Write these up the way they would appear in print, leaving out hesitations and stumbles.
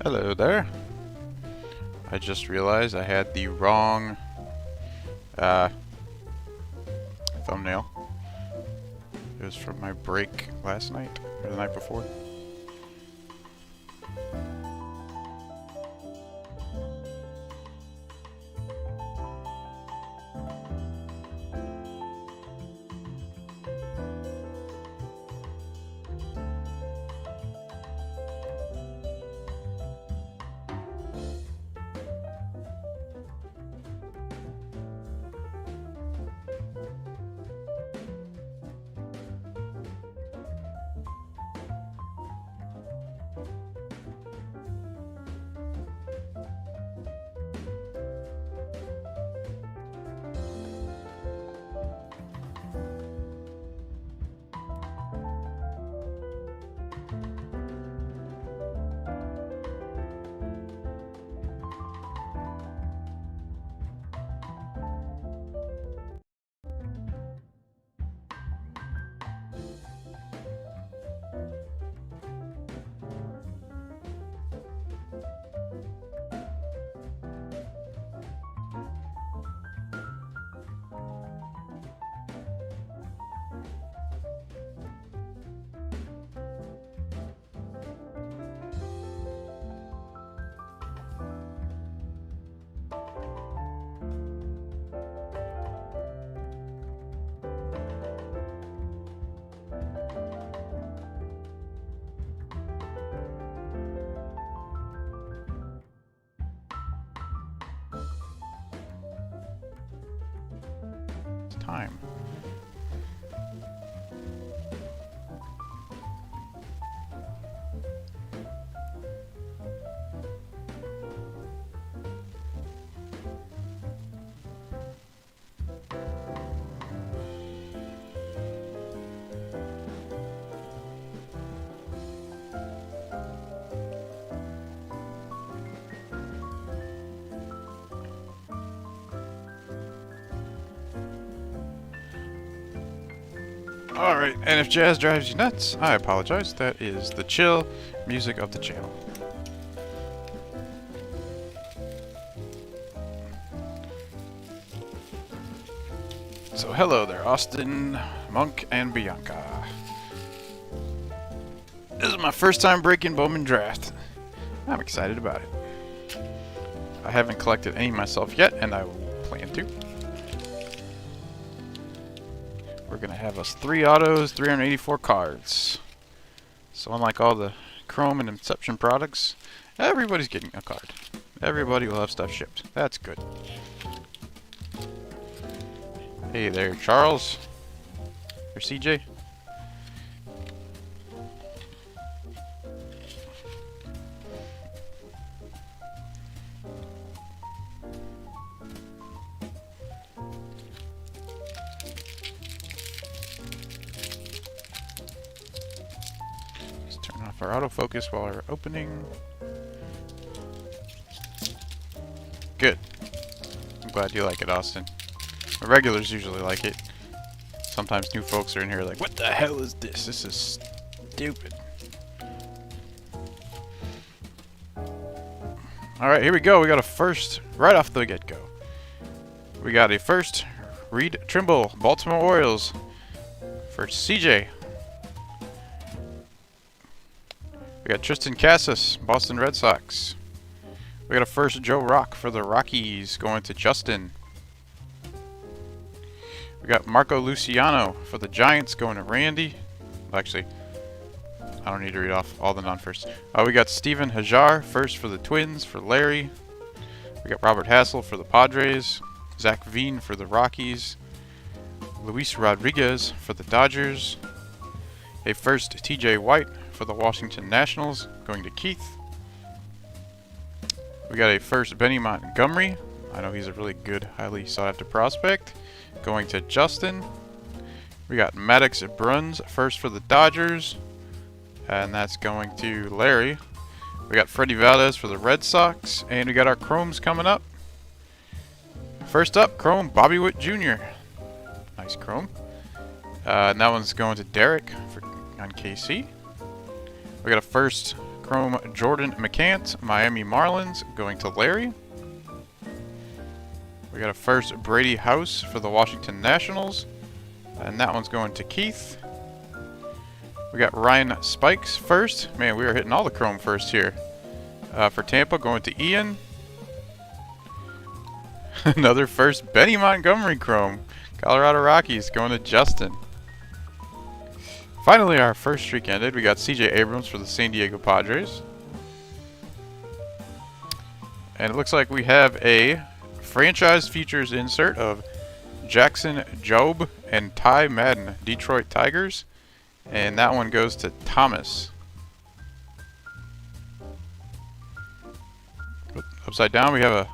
Hello there. I just realized I had the wrong thumbnail. It was from my break last night, or the night before. It's time. Alright, and if jazz drives you nuts, I apologize. That is the chill music of the channel. So hello there, Austin, Monk, and Bianca. This is my first time breaking Bowman draft. I'm excited about it. I haven't collected any myself yet, and I will plan to. We're going to have us 3 autos, 384 cards. So unlike all the Chrome and Inception products, everybody's getting a card. Everybody will have stuff shipped. That's good. Hey there, Charles. Or CJ. Turn off our autofocus while we're opening. Good. I'm glad you like it, Austin. The regulars usually like it. Sometimes new folks are in here like, what the hell is this? This is stupid. Alright, here we go. We got a first right off the get-go. We got a first Reed Trimble, Baltimore Orioles for CJ. We got Tristan Casas, Boston Red Sox. We got a first Joe Rock for the Rockies going to Justin. We got Marco Luciano for the Giants going to Randy. Actually, I don't need to read off all the non-firsts. We got Steven Hajar first for the Twins for Larry. We got Robert Hassel for the Padres. Zach Veen for the Rockies. Luis Rodriguez for the Dodgers. A first TJ White for the Washington Nationals going to Keith. We got a first Benny Montgomery. I know he's a really good, highly sought after prospect. Going to Justin. We got Maddox Bruns first for the Dodgers. And that's going to Larry. We got Freddie Valdez for the Red Sox. And we got our Chromes coming up. First up, Chrome Bobby Witt Jr. Nice Chrome. And that one's going to Derek on KC. We got a first Chrome Jordan McCants, Miami Marlins, going to Larry. We got a first Brady House for the Washington Nationals, and that one's going to Keith. We got Ryan Spikes first. Man, we are hitting all the Chrome first here. For Tampa, going to Ian. Another first Benny Montgomery Chrome. Colorado Rockies, going to Justin. Finally, our first streak ended. We got CJ Abrams for the San Diego Padres. And it looks like we have a franchise features insert of Jackson Jobe and Ty Madden, Detroit Tigers. And that one goes to Thomas. Upside down, we have a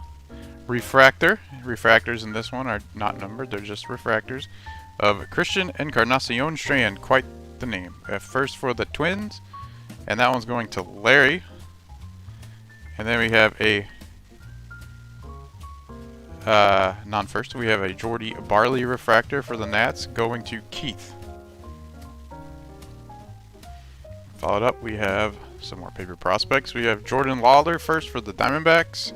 refractor. Refractors in this one are not numbered, they're just refractors. Of Christian Encarnacion Strand, quite the name. First for the Twins, and that one's going to Larry. And then we have a non-first. We have a Jordy Barley refractor for the Nats, going to Keith. Followed up, we have some more paper prospects. We have Jordan Lawler first for the Diamondbacks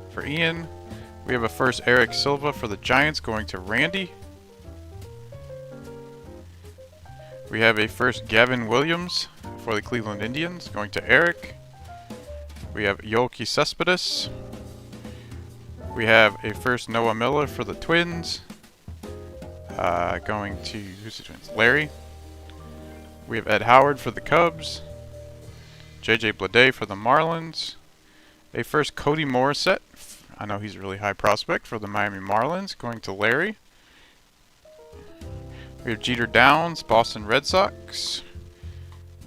for Ian. We have a first Eric Silva for the Giants, going to Randy. We have a first Gavin Williams for the Cleveland Indians, going to Eric. We have Yoelqui Cespedes. We have a first Noah Miller for the Twins, going to, who's the Twins? Larry. We have Ed Howard for the Cubs. JJ Bleday for the Marlins. A first Cody Morissette. I know he's a really high prospect for the Miami Marlins, going to Larry. We have Jeter Downs, Boston Red Sox.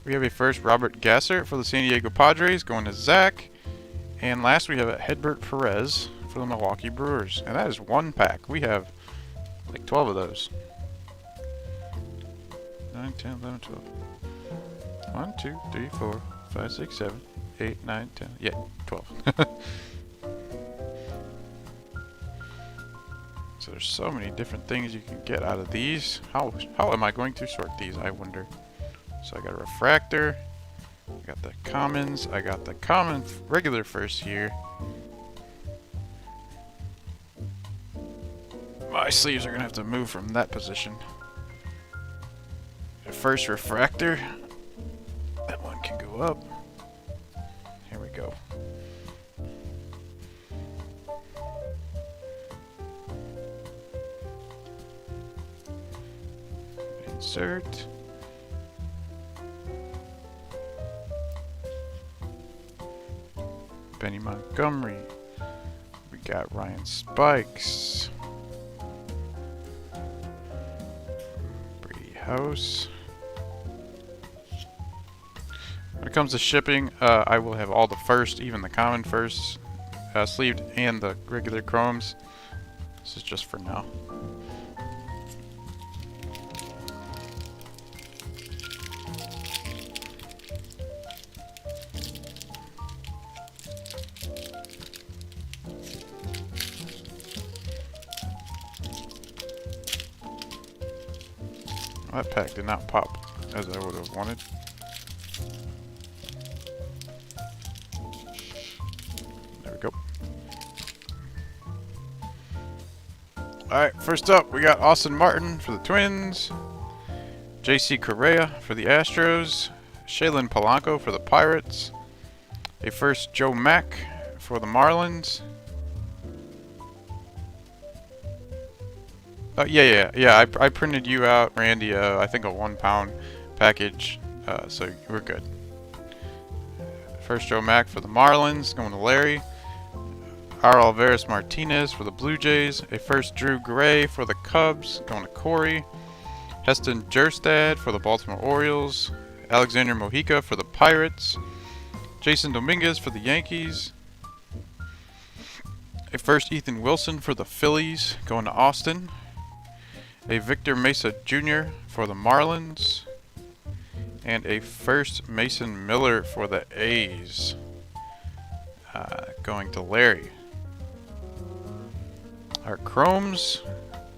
We have a first Robert Gasser for the San Diego Padres, going to Zach. And last we have a Hedbert Perez for the Milwaukee Brewers. And that is one pack. We have like 12 of those. 9, 10, 11, 12. 1, 2, 3, 4, 5, 6, 7, 8, 9, 10. Yeah, 12. So there's so many different things you can get out of these. How am I going to sort these, I wonder? So I got a refractor. I got the commons. I got the common regular first here. My sleeves are going to have to move from that position. First refractor, that one can go up. Here we go. Insert. Benny Montgomery. We got Ryan Spikes. Brady House. When it comes to shipping, I will have all the first, even the common first, sleeved, and the regular chromes. This is just for now. That pack did not pop as I would have wanted. There we go. Alright, first up we got Austin Martin for the Twins, JC Correa for the Astros, Shaylin Polanco for the Pirates, a first Joe Mack for the Marlins. Yeah. I printed you out, Randy. I think a 1 pound package, so we're good. First Joe Mack for the Marlins, going to Larry. R. Alvarez Martinez for the Blue Jays. A first Drew Gray for the Cubs, going to Corey. Heston Jerstad for the Baltimore Orioles. Alexander Mojica for the Pirates. Jason Dominguez for the Yankees. A first Ethan Wilson for the Phillies, going to Austin. A Victor Mesa Jr. for the Marlins. And a first Mason Miller for the A's, going to Larry. Our chromes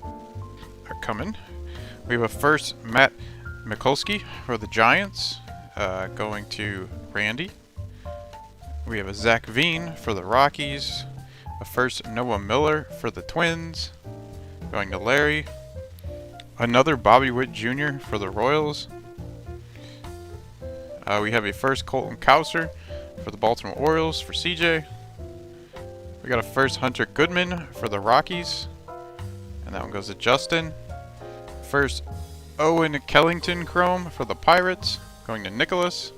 are coming. We have a first Matt Mikulski for the Giants, going to Randy. We have a Zach Veen for the Rockies. A first Noah Miller for the Twins. Going to Larry. Another Bobby Witt Jr. for the Royals. We have a first Colton Cowser for the Baltimore Orioles for CJ. We got a first Hunter Goodman for the Rockies. And that one goes to Justin. First Owen Kellington Chrome for the Pirates. Going to Nicholas.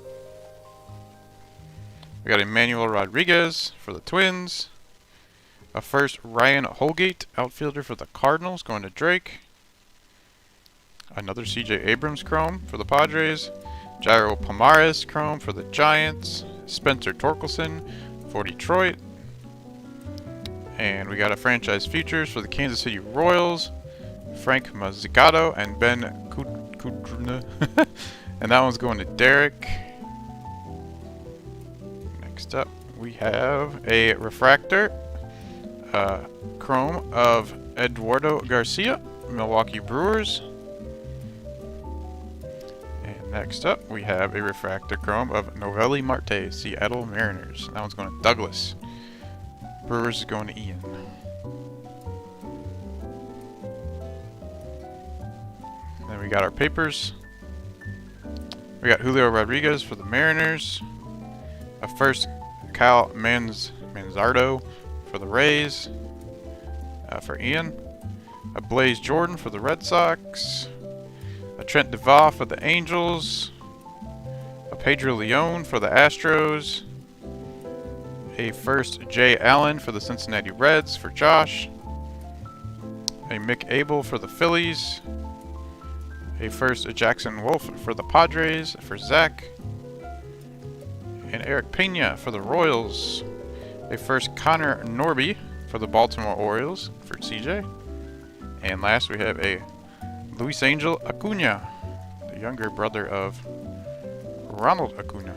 We got Emmanuel Rodriguez for the Twins. A first Ryan Holgate, outfielder for the Cardinals, going to Drake. Another CJ Abrams Chrome for the Padres. Jairo Pomares Chrome for the Giants. Spencer Torkelson for Detroit. And we got a franchise futures for the Kansas City Royals. Frank Mazzicato and Ben Kudrna. And that one's going to Derek. Next up, we have a refractor Chrome of Eduardo Garcia, Milwaukee Brewers. And next up, we have a refractor Chrome of Noelli Marte, Seattle Mariners. That one's going to Douglas. Brewers is going to Ian. Then we got our papers. We got Julio Rodriguez for the Mariners. A first Kyle Manzardo for the Rays. For Ian. A Blaze Jordan for the Red Sox. A Trent DeVaw for the Angels. A Pedro Leon for the Astros. A first Jay Allen for the Cincinnati Reds for Josh. A Mick Abel for the Phillies. A first Jackson Wolf for the Padres for Zach. And Eric Pena for the Royals. A first Connor Norby for the Baltimore Orioles for CJ. And last we have a Luis Angel Acuna, the younger brother of Ronald Acuna.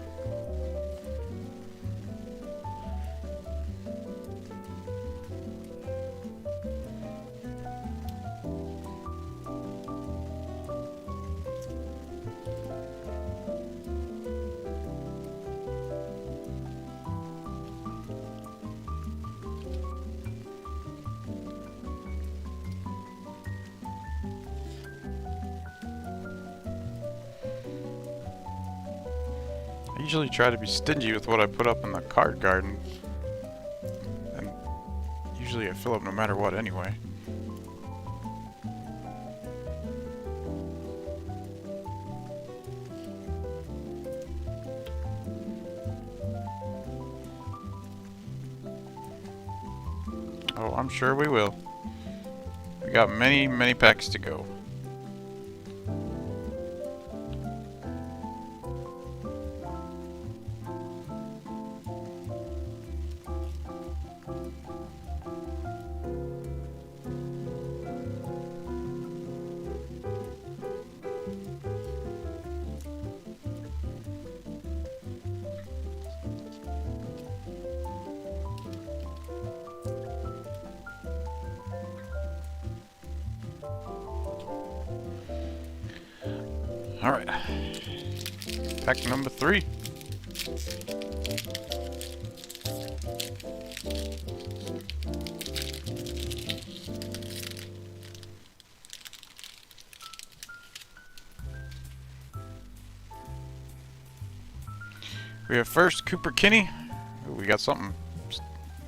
I usually try to be stingy with what I put up in the card garden, and usually I fill up no matter what anyway. Oh, I'm sure we will. We got many, many packs to go. Alright, pack number 3. We have first Cooper Kinney. Ooh, we got something.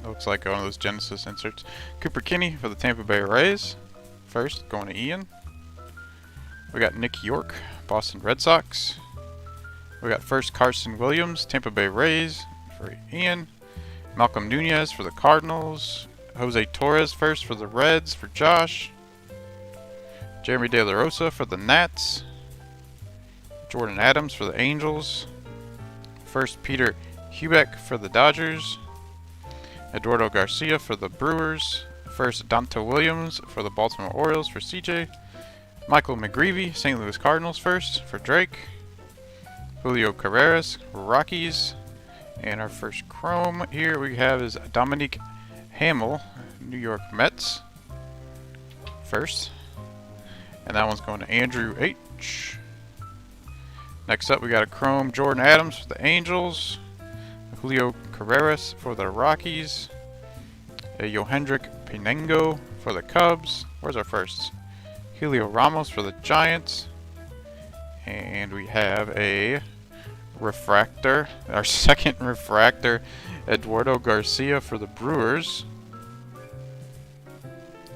Looks like one of those Genesis inserts. Cooper Kinney for the Tampa Bay Rays. First, going to Ian. We got Nick York, Boston Red Sox. We got first Carson Williams, Tampa Bay Rays for Ian. Malcolm Nunez for the Cardinals. Jose Torres first for the Reds for Josh. Jeremy De La Rosa for the Nats. Jordan Adams for the Angels. First Peter Hubeck for the Dodgers. Eduardo Garcia for the Brewers. First Donta Williams for the Baltimore Orioles for CJ. Michael McGreevy, St. Louis Cardinals first for Drake. Julio Carreras, Rockies. And our first chrome here we have is Dominique Hamill, New York Mets. First. And that one's going to Andrew H. Next up we got a chrome Jordan Adams for the Angels. Julio Carreras for the Rockies. A Yohendrick Pinengo for the Cubs. Where's our firsts? Julio Ramos for the Giants. And we have a refractor, our second refractor, Eduardo Garcia for the Brewers.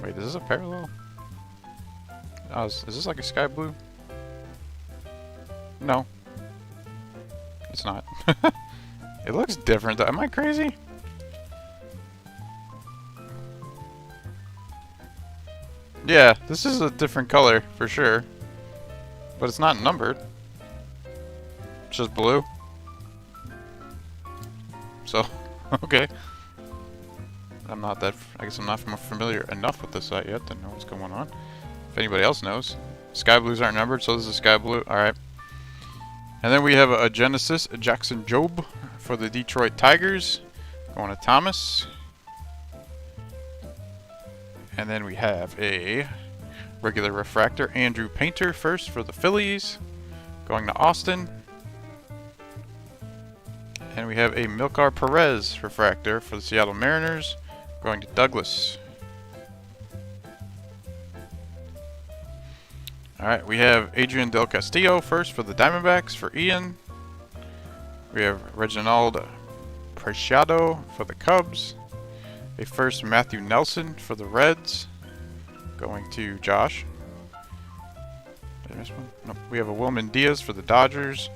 Wait, is this a parallel? Oh, is this like a sky blue? No. It's not. It looks different though. Am I crazy? Yeah, this is a different color for sure. But it's not numbered. It's just blue. So, okay. I guess I'm not familiar enough with this site yet to know what's going on. If anybody else knows. Sky blues aren't numbered, so this is sky blue. Alright. And then we have a Genesis, a Jackson Jobe for the Detroit Tigers. Going to Thomas. And then we have a regular refractor, Andrew Painter first for the Phillies. Going to Austin. And we have a Milkar Perez refractor for the Seattle Mariners. Going to Douglas. Alright, we have Adrian Del Castillo first for the Diamondbacks for Ian. We have Reginald Preciado for the Cubs. A first Matthew Nelson for the Reds. Going to Josh. Did I miss one? Nope. We have a Wilman Diaz for the Dodgers.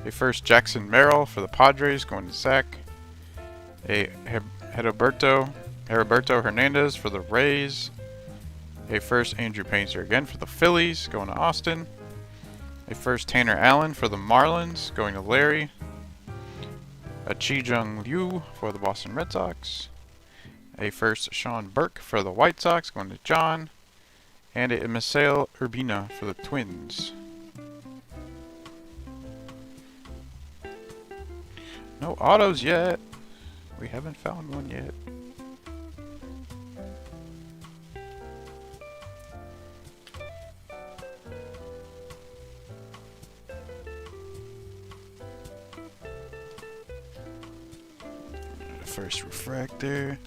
A first Jackson Merrill for the Padres. Going to Zach. A Heriberto Hernandez for the Rays. A first Andrew Painter again for the Phillies, going to Austin. A first Tanner Allen for the Marlins, going to Larry. A Chi-Jung Liu for the Boston Red Sox. A first Sean Burke for the White Sox, going to John. And a Misael Urbina for the Twins. No autos yet. We haven't found one yet. First refractor.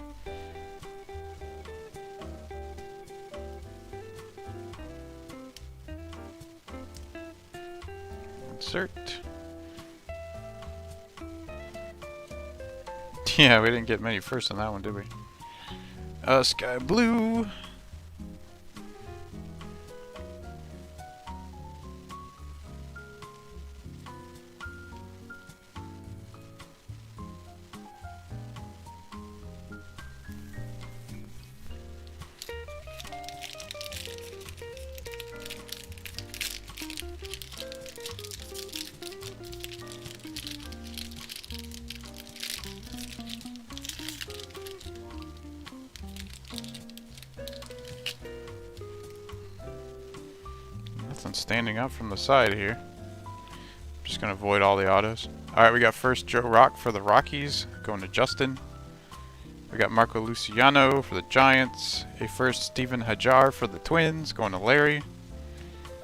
Insert. Yeah, we didn't get many firsts on that one, did we? Sky blue. Nothing standing up from the side here. Just gonna avoid all the autos. Alright, we got first Joe Rock for the Rockies, going to Justin. We got Marco Luciano for the Giants. A first Stephen Hajar for the Twins, going to Larry.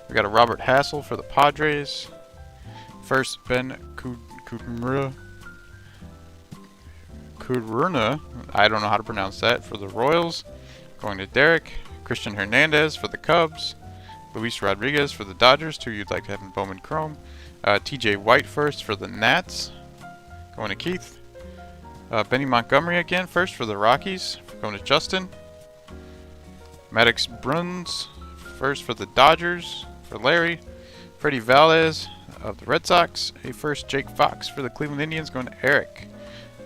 We got a Robert Hassel for the Padres. First Ben Kudrna, I don't know how to pronounce that, for the Royals, going to Derek. Christian Hernandez for the Cubs. Luis Rodriguez for the Dodgers, two you'd like to have in Bowman Chrome. TJ White first for the Nats, going to Keith. Benny Montgomery again first for the Rockies, going to Justin. Maddox Bruns first for the Dodgers, for Larry. Freddie Valdez of the Red Sox. A first Jake Fox for the Cleveland Indians, going to Eric.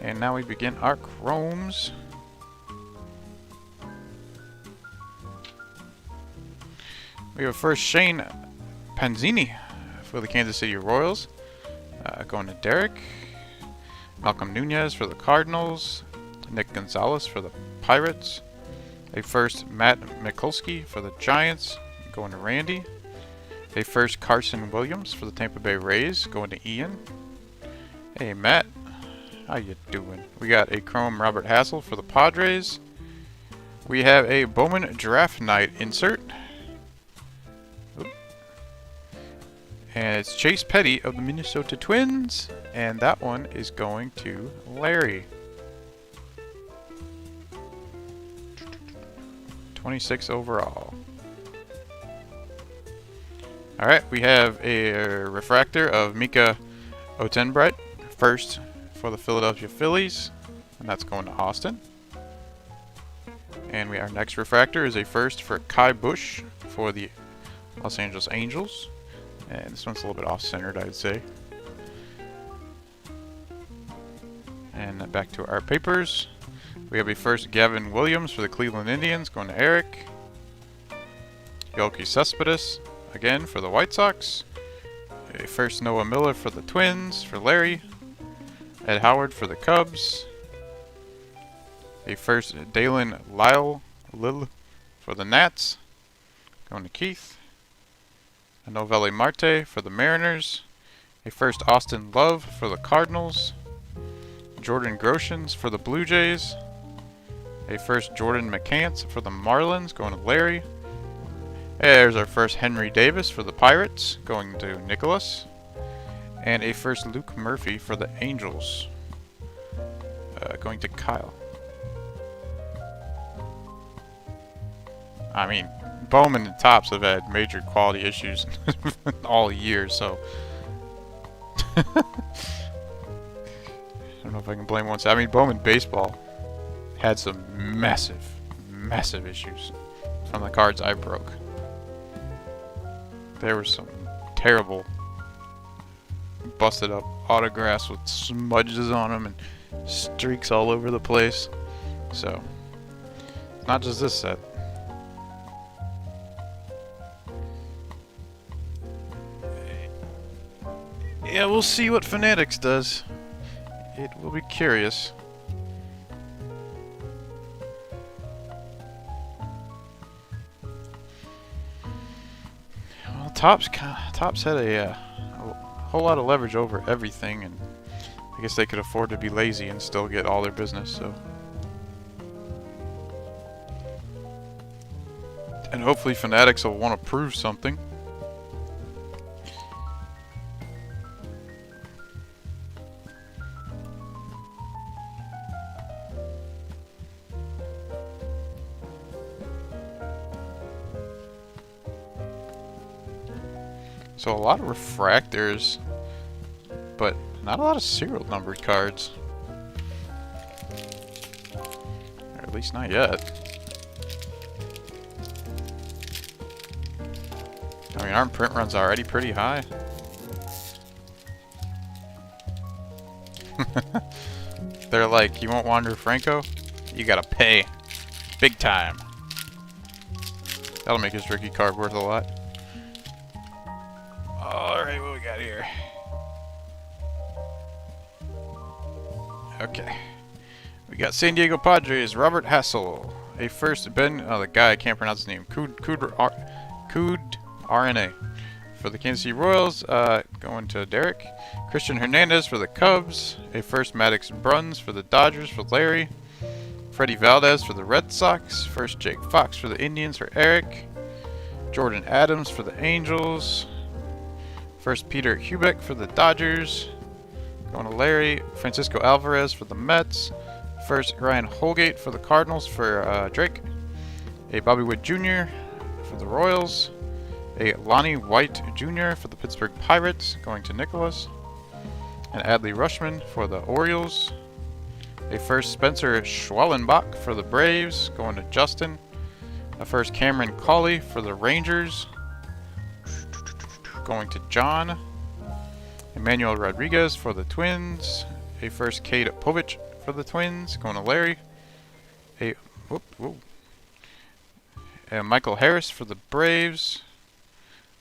And now we begin our Chromes. We have first Shane Panzini for the Kansas City Royals, going to Derek. Malcolm Nunez for the Cardinals. Nick Gonzalez for the Pirates. A first Matt Mikulski for the Giants, going to Randy. A first Carson Williams for the Tampa Bay Rays, going to Ian. Hey Matt, how you doing? We got a Chrome Robert Hassel for the Padres. We have a Bowman Draft Night insert. And it's Chase Petty of the Minnesota Twins. And that one is going to Larry. 26 overall. Alright, we have a refractor of Mika Otenbrett, first for the Philadelphia Phillies, and that's going to Austin. And our next refractor is a first for Kai Bush for the Los Angeles Angels. And this one's a little bit off-centered, I'd say. And back to our papers. We have a first Gavin Williams for the Cleveland Indians, going to Eric. Yoki Cespedes, again for the White Sox. A first Noah Miller for the Twins, for Larry. Ed Howard for the Cubs. A first Dalen Lyle for the Nats, going to Keith. A Novelli Marte for the Mariners. A first Austin Love for the Cardinals. Jordan Groshans for the Blue Jays. A first Jordan McCants for the Marlins, going to Larry. There's our first Henry Davis for the Pirates, going to Nicholas. And a first Luke Murphy for the Angels, going to Kyle. I mean, Bowman and Topps have had major quality issues all year, so I don't know if I can blame one side. I mean, Bowman baseball had some massive, massive issues from the cards I broke. There were some terrible busted up autographs with smudges on them and streaks all over the place. So, it's not just this set. Yeah, we'll see what Fanatics does. It will be curious. Well, Topps had a whole lot of leverage over everything, and I guess they could afford to be lazy and still get all their business. So, and hopefully Fanatics will want to prove something. So a lot of refractors, but not a lot of serial numbered cards. Or at least not yet. I mean, our print run's already pretty high. They're like, you want Wander Franco? You gotta pay. Big time. That'll make his rookie card worth a lot. Alright, what we got here? Okay. We got San Diego Padres, Robert Hassel. A first the guy I can't pronounce his name. Kud RNA. For the Kansas City Royals, going to Derek. Christian Hernandez for the Cubs. A first Maddox Bruns for the Dodgers for Larry. Freddie Valdez for the Red Sox. First Jake Fox for the Indians for Eric. Jordan Adams for the Angels. First Peter Hubeck for the Dodgers, going to Larry. Francisco Alvarez for the Mets. First Ryan Holgate for the Cardinals for Drake. A Bobby Witt Jr. for the Royals. A Lonnie White Jr. for the Pittsburgh Pirates, going to Nicholas. An Adley Rutschman for the Orioles. A first Spencer Schwellenbach for the Braves, going to Justin. A first Cameron Cawley for the Rangers, going to John. Emmanuel Rodriguez for the Twins. A first Cade Povich for the Twins, going to Larry. A Michael Harris for the Braves.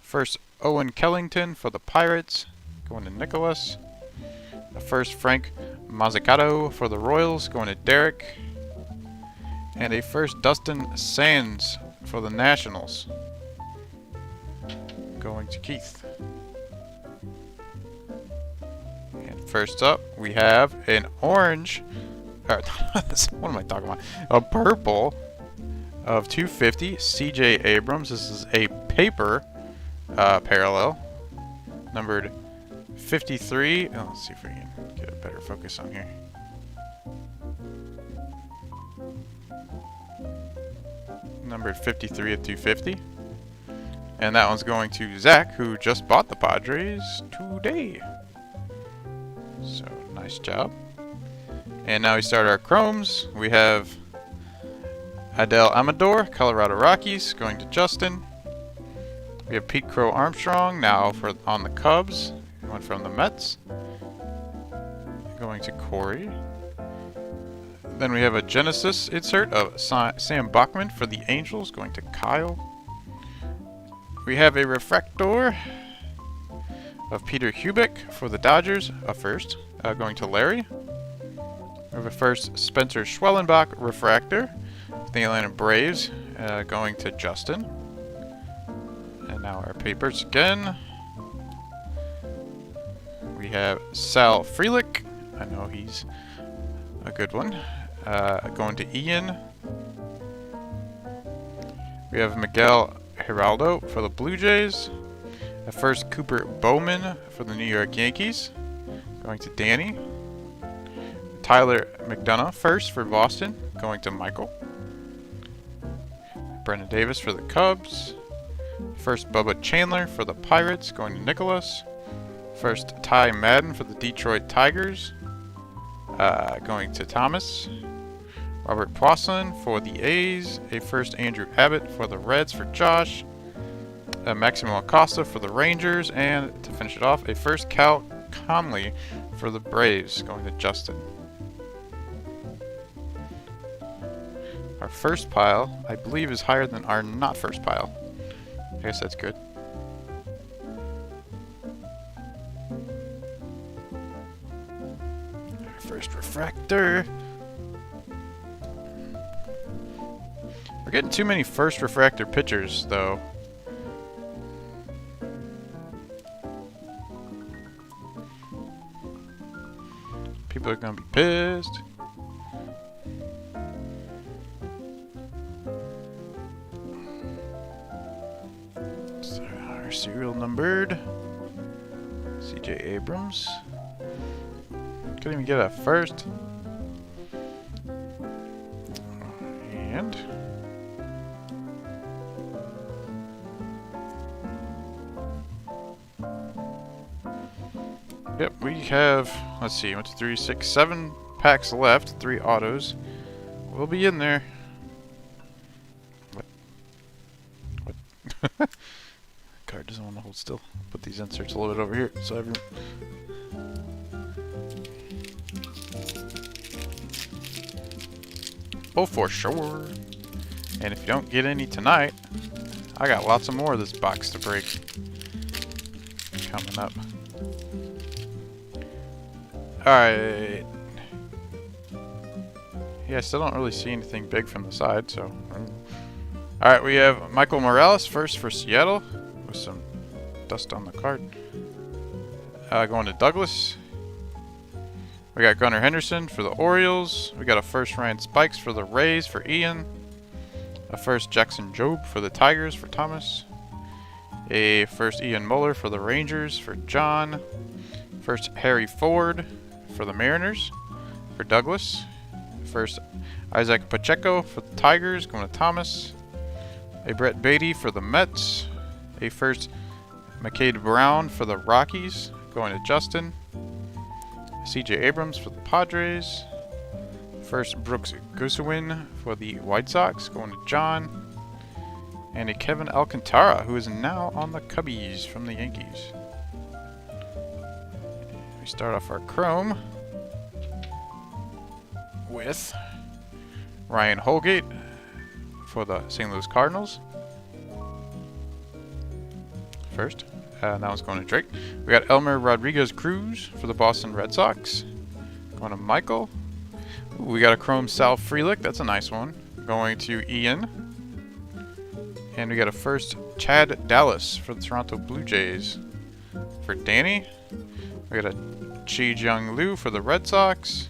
First Owen Kellington for the Pirates, going to Nicholas. A first Frank Mazzucato for the Royals, going to Derek. And a first Dustin Sands for the Nationals, going to Keith. And first up, we have an orange, what am I talking about? A purple of 250, CJ Abrams. This is a paper parallel Numbered 53. Oh, let's see if we can get a better focus on here. Numbered 53 of 250. And that one's going to Zach, who just bought the Padres today. So, nice job. And now we start our chromes. We have Adel Amador, Colorado Rockies, going to Justin. We have Pete Crow Armstrong now on the Cubs. One from the Mets. Going to Corey. Then we have a Genesis insert of Sam Bachman for the Angels, going to Kyle. We have a refractor of Peter Hubick for the Dodgers, a first, going to Larry. We have a first Spencer Schwellenbach refractor for the Atlanta Braves, going to Justin. And now our papers again. We have Sal Frelick. I know he's a good one. Going to Ian. We have Miguel Geraldo for the Blue Jays. A first Cooper Bowman for the New York Yankees. Going to Danny. Tyler McDonough first for Boston. Going to Michael. Brendan Davis for the Cubs. First Bubba Chandler for the Pirates. Going to Nicholas. First Ty Madden for the Detroit Tigers. Going to Thomas. Robert Poisson for the A's. A first Andrew Abbott for the Reds for Josh. Maximo Acosta for the Rangers. And to finish it off, a first Cal Conley for the Braves, going to Justin. Our first pile, I believe, is higher than our not first pile. I guess that's good. Our first refractor. We're getting too many first refractor pitchers, though. People are gonna be pissed. So our serial numbered C.J. Abrams. Couldn't even get a first. And yep, we have, let's see, 1, 2, 3, 6, 7 packs left, 3 autos. We'll be in there. What? Card doesn't want to hold still. Put these inserts a little bit over here so everyone. Oh, for sure. And if you don't get any tonight, I got lots of more of this box to break coming up. Alright. Yeah, I still don't really see anything big from the side, so. Alright, we have Michael Morales first for Seattle, with some dust on the card. Going to Douglas. We got Gunnar Henderson for the Orioles. We got a first Ryan Spikes for the Rays for Ian. A first Jackson Jobe for the Tigers for Thomas. A first Ian Muller for the Rangers for John. First Harry Ford for the Mariners for Douglas. First Isaac Pacheco for the Tigers, going to Thomas. A Brett Beatty for the Mets. A first McCade Brown for the Rockies, going to Justin. C.J. Abrams for the Padres. First Brooks Gosselin for the White Sox, going to John. And a Kevin Alcantara, who is now on the Cubbies from the Yankees. We start off our chrome with Ryan Holgate for the St. Louis Cardinals. First, that one's going to Drake. We got Elmer Rodriguez Cruz for the Boston Red Sox. Going to Michael. Ooh, we got a chrome Sal Frelick. That's a nice one. Going to Ian. And we got a first Chad Dallas for the Toronto Blue Jays. For Danny. We got a Chi Jung Liu for the Red Sox.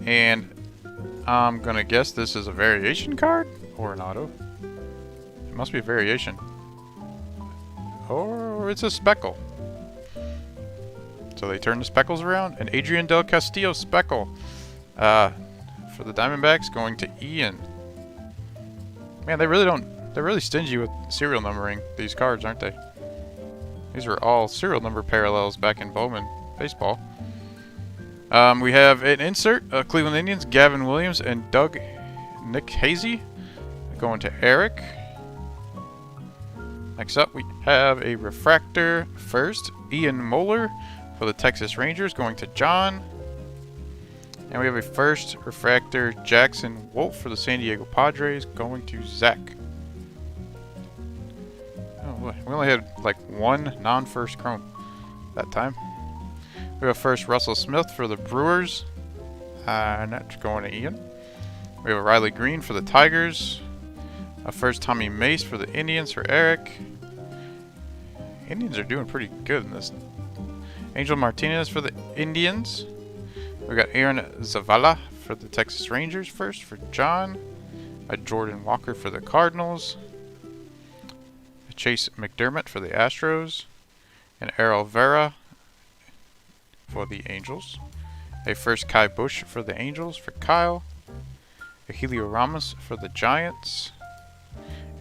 And I'm going to guess this is a variation card or an auto. It must be a variation. Or it's a speckle. So they turn the speckles around. And Adrian Del Castillo speckle. For the Diamondbacks, going to Ian. Man, they're really stingy with serial numbering, these cards, aren't they? These are all serial number parallels back in Bowman baseball. We have an insert, Cleveland Indians, Gavin Williams and Nick Hazy. Going to Eric. Next up, we have a refractor first, Ian Moeller for the Texas Rangers, going to John. And we have a first refractor, Jackson Wolf for the San Diego Padres, going to Zach. Oh boy, we only had like one non-first chrome that time. We have first Russell Smith for the Brewers, and that's going to Ian. We have a Riley Green for the Tigers. A first Tommy Mace for the Indians for Eric. Indians are doing pretty good in this. Angel Martinez for the Indians. We got Aaron Zavala for the Texas Rangers first for John. A Jordan Walker for the Cardinals. A Chase McDermott for the Astros. An Errol Vera for the Angels. A first Kai Bush for the Angels for Kyle. A Helio Ramos for the Giants.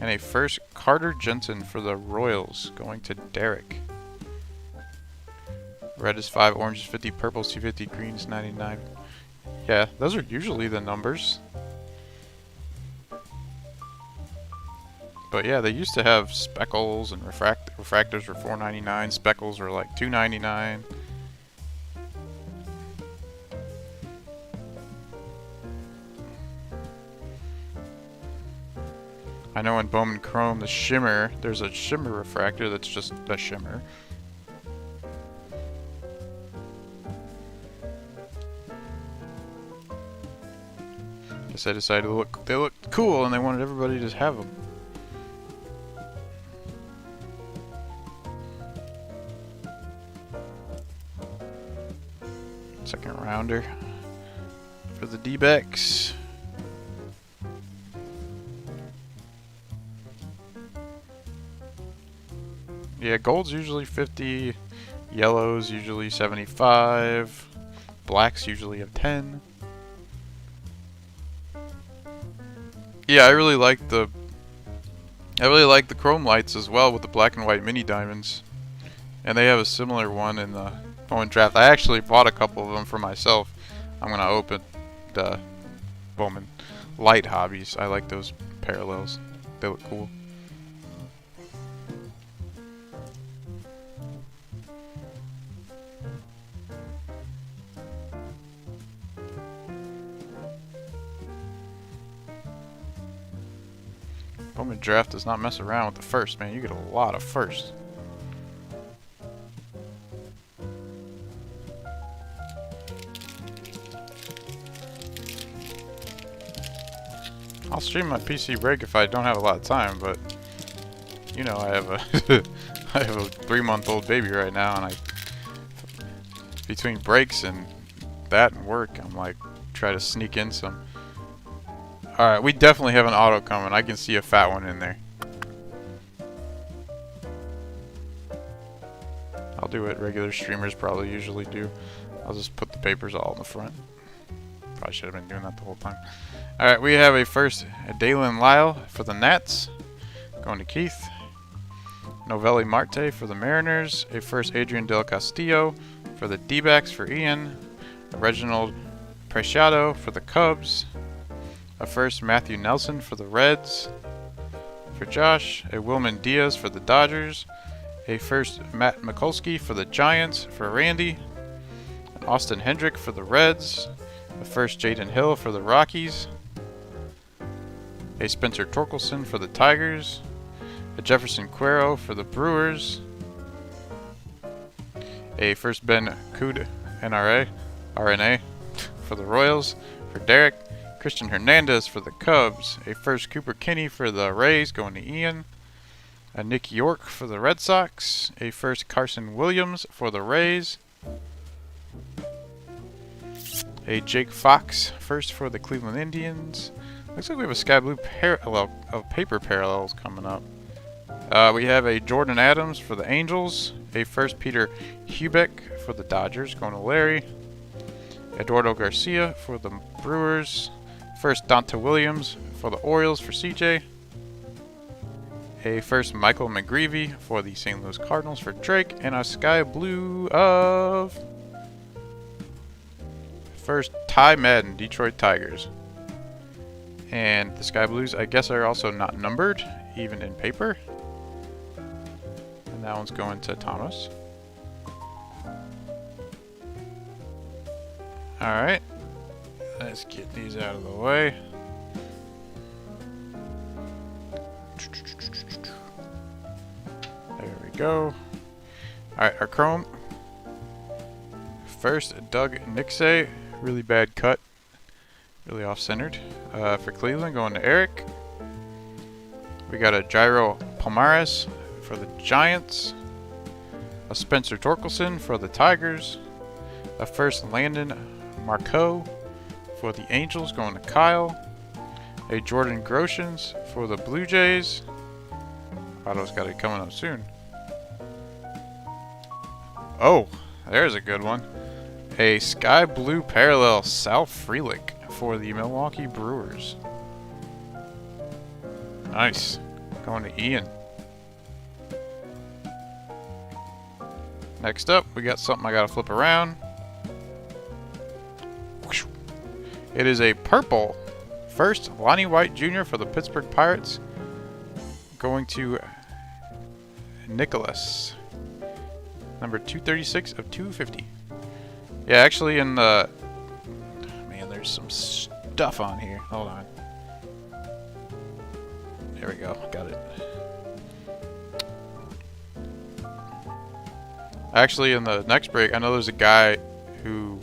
And a first Carter Jensen for the Royals, going to Derek. Red is 5, orange is 50, purple is 250, green is 99. Yeah, those are usually the numbers. But yeah, they used to have speckles and refractors were $4.99, speckles were like $2.99. I know in Bowman Chrome, the shimmer, there's a shimmer refractor that's just a shimmer. Guess I decided they look cool and they wanted everybody to have them. Second rounder for the D-backs. Yeah, gold's usually 50, yellow's usually 75, black's usually a 10. Yeah, I really like the chrome lights as well with the black and white mini diamonds. And they have a similar one in the Bowman draft. I actually bought a couple of them for myself. I'm gonna open the Bowman light hobbies. I like those parallels. They look cool. Bowman draft does not mess around with the first, man. You get a lot of first. I'll stream my PC break if I don't have a lot of time, but you know I have a I have a 3-month-old baby right now, and between breaks and that and work, I'm like try to sneak in some. Alright, we definitely have an auto coming. I can see a fat one in there. I'll do what regular streamers probably usually do. I'll just put the papers all in the front. Probably should have been doing that the whole time. Alright, we have a first Dalen Lyle for the Nats. Going to Keith. Novelli Marte for the Mariners. A first Adrian Del Castillo for the D-backs for Ian. A Reginald Preciado for the Cubs. A first Matthew Nelson for the Reds. For Josh. A Wilman Diaz for the Dodgers. A first Matt Mikulski for the Giants for Randy. An Austin Hendrick for the Reds. A first Jaden Hill for the Rockies. A Spencer Torkelson for the Tigers. A Jefferson Cuero for the Brewers. A first Ben Kud RNA for the Royals. For Derek. Christian Hernandez for the Cubs. A first Cooper Kinney for the Rays, going to Ian. A Nick York for the Red Sox. A first Carson Williams for the Rays. A Jake Fox first for the Cleveland Indians. Looks like we have a sky blue parallel of paper parallels coming up. We have a Jordan Adams for the Angels. A first Peter Hubeck for the Dodgers, going to Larry. Eduardo Garcia for the Brewers. First Donta Williams for the Orioles for CJ. A first Michael McGreevy for the St. Louis Cardinals for Drake. And a sky blue of first Ty Madden, Detroit Tigers. And the sky blues, I guess, are also not numbered, even in paper. And that one's going to Thomas. Alright, let's get these out of the way. There we go. Alright, our chrome. First, Doug Nixay. Really bad cut. Really off-centered. For Cleveland, going to Eric. We got a Jairo Palmares for the Giants. A Spencer Torkelson for the Tigers. A first Landon Marco for the Angels, going to Kyle. A Jordan Groshans for the Blue Jays. Auto's got it coming up soon. Oh, there's a good one. A sky blue parallel Sal Frelick for the Milwaukee Brewers. Nice. Going to Ian. Next up, we got something I gotta flip around. It is a purple first Lonnie White Jr. for the Pittsburgh Pirates, going to Nicholas, number 236 of 250. Yeah, actually, in the man, there's some stuff on here. Hold on. There we go. Got it. Actually, in the next break, I know there's a guy who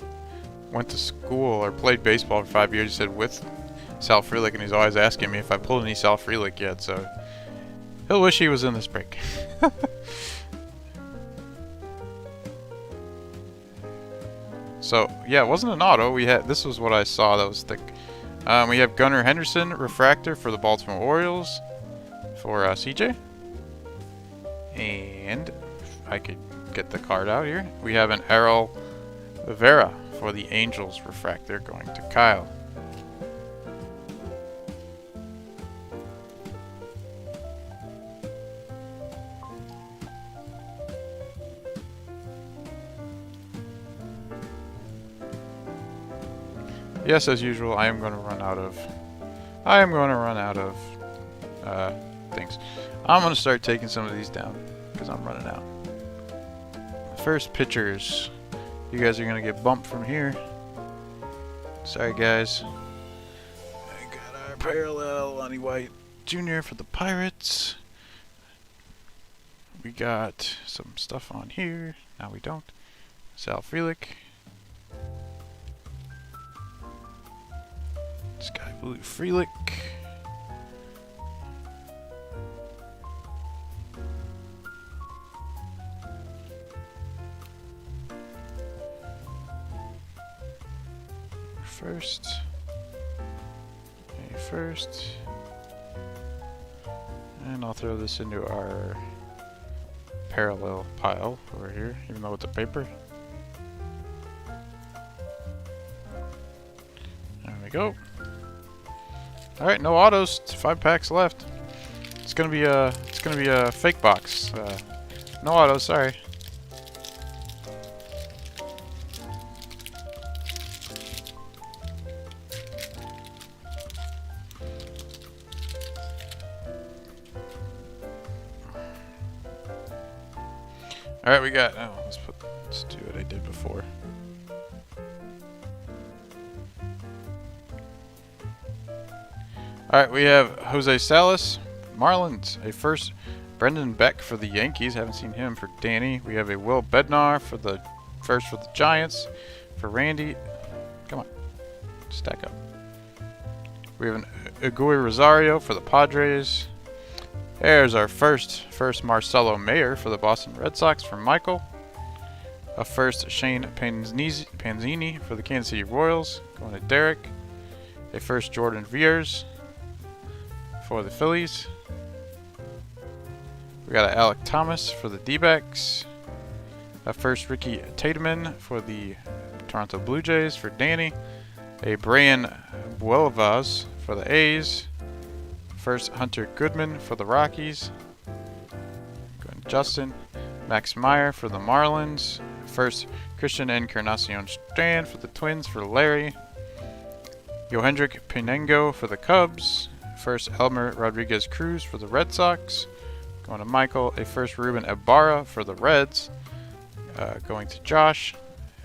went to school or played baseball for 5 years, he said, with Sal Frelick, and he's always asking me if I pulled any Sal Frelick yet, so he'll wish he was in this break. So, yeah, it wasn't an auto. This was what I saw that was thick. We have Gunnar Henderson, refractor for the Baltimore Orioles for CJ. And I could get the card out here. We have an Errol Rivera for the Angels, refractor, going to Kyle. Yes, as usual, I am going to run out of things. I'm going to start taking some of these down because I'm running out. First pitchers. You guys are going to get bumped from here. Sorry, guys. I got our parallel Lonnie White Jr. for the Pirates. We got some stuff on here. Now we don't. Sal Frelick. Sky Blue Frelick. First. And I'll throw this into our parallel pile over here, even though it's a paper. There we go. Alright, no autos. 5 packs left. It's gonna be a fake box. No autos, sorry. Alright, we got, let's do what I did before. Alright, we have Jose Salas, Marlins, a first Brendan Beck for the Yankees, haven't seen him, for Danny. We have a Will Bednar for the first for the Giants, for Randy. Come on, stack up. We have an Eguy Rosario for the Padres. There's our first Marcelo Mayer for the Boston Red Sox from Michael. A first Shane Panzini for the Kansas City Royals, going to Derek. A first Jordan Viers for the Phillies. We got an Alec Thomas for the D-backs. A first Ricky Tateman for the Toronto Blue Jays for Danny. A Brian Buelvas for the A's. First Hunter Goodman for the Rockies. Going to Justin. Max Meyer for the Marlins. First Christian Encarnacion Strand for the Twins for Larry. Yohendrick Pinengo for the Cubs. First Elmer Rodriguez Cruz for the Red Sox. Going to Michael. A first Ruben Ibarra for the Reds. Going to Josh.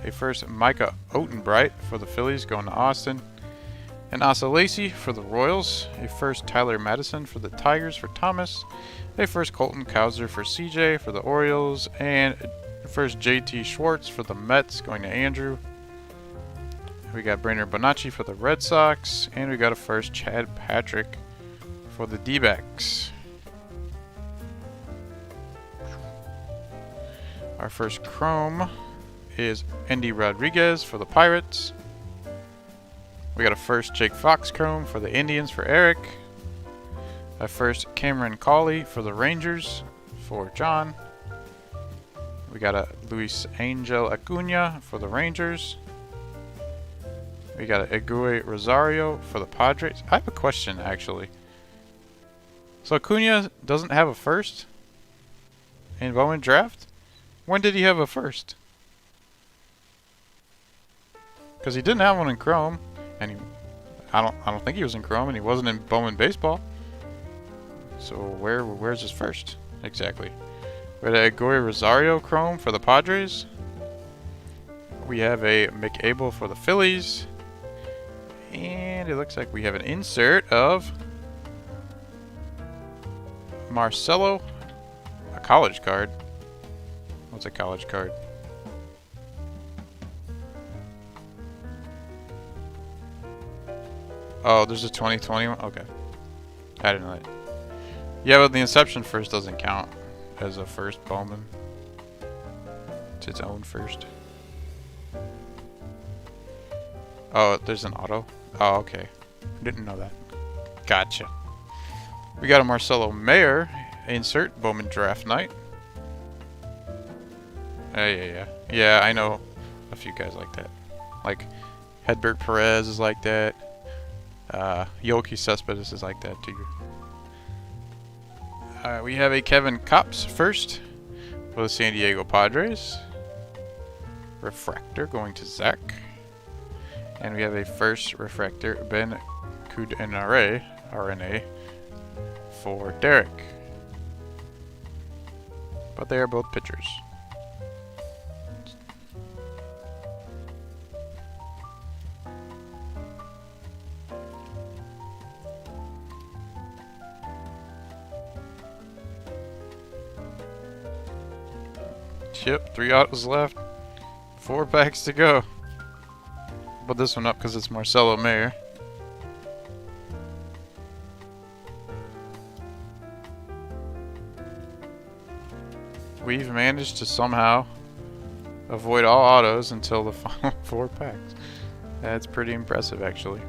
A first Micah Otenbright for the Phillies. Going to Austin. An Asa Lacy for the Royals. A first Tyler Madison for the Tigers for Thomas. A first Colton Cowser for CJ for the Orioles. And first JT Schwartz for the Mets. Going to Andrew. We got Brainer Bonacci for the Red Sox. And we got a first Chad Patrick for the D-backs. Our first Chrome is Andy Rodriguez for the Pirates. We got a first Jake Fox Chrome for the Indians for Eric. A first Cameron Cawley for the Rangers for John. We got a Luis Angel Acuna for the Rangers. We got a Eguy Rosario for the Padres. I have a question, actually. So Acuna doesn't have a first in Bowman draft? When did he have a first? Because he didn't have one in Chrome, and I don't think he was in Chrome, and he wasn't in Bowman baseball. So where's his first exactly? We had a Eguy Rosario Chrome for the Padres. We have a McAble for the Phillies. And it looks like we have an insert of Marcelo, a college card. What's a college card? Oh, there's a 2021. Okay. I didn't know that. Yeah, but the Inception first doesn't count as a first Bowman. It's its own first. Oh, there's an auto. Oh, okay. Didn't know that. Gotcha. We got a Marcelo Mayer insert Bowman draft night. Yeah. Yeah, I know a few guys like that. Like Hedbert Perez is like that. Yoki Cespedes is like that too. We have a Kevin Kopps first for the San Diego Padres. Refractor going to Zach. And we have a first refractor, Ben Kudnare, RNA, for Derek. But they are both pitchers. Yep, 3 autos left. 4 packs to go. Put this one up because it's Marcelo Mayer. We've managed to somehow avoid all autos until the final 4 packs. That's pretty impressive, actually.